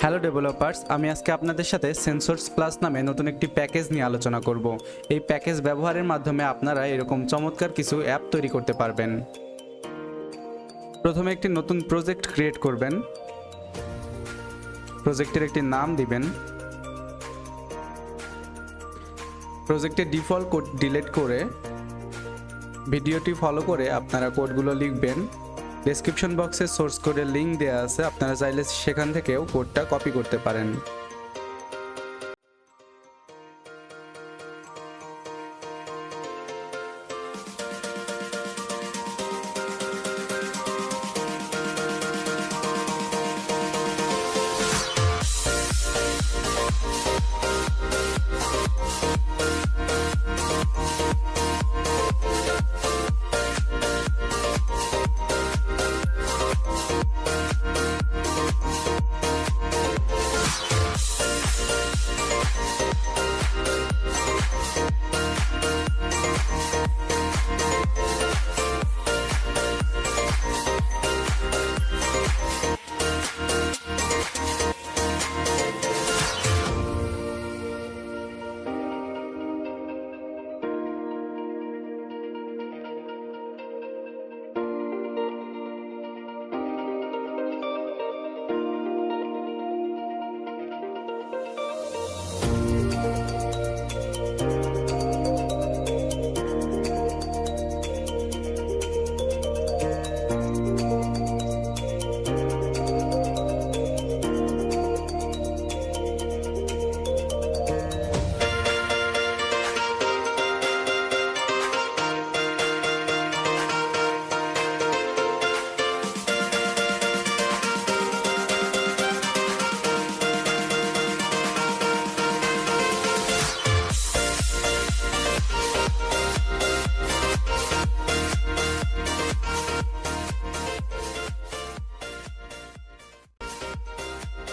Hello developers, আমি আজকে আপনাদের সাথে সেন্সরস প্লাস নামে নতুন একটি প্যাকেজ নিয়ে আলোচনা করব। এই প্যাকেজ ব্যবহারের মাধ্যমে আপনারা এরকম চমৎকার কিছু অ্যাপ তৈরি করতে পারবেন। প্রথমে একটি নতুন প্রজেক্ট ক্রিয়েট করবেন। প্রজেক্টের একটি নাম দিবেন। প্রজেক্টের ডিফল্ট কোড ডিলিট করে ভিডিওটি ফলো করে আপনারা কোডগুলো লিখবেন। ডেসক্রিপশন বক্সে সোর্স কোডের লিঙ্ক দেওয়া আছে, আপনারা চাইলে সেখান থেকেও কোডটা কপি করতে পারেন।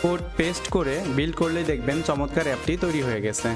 কোড পেস্ট করে বিল্ড করলেই দেখবেন চমৎকার অ্যাপটি তৈরি হয়ে গেছে।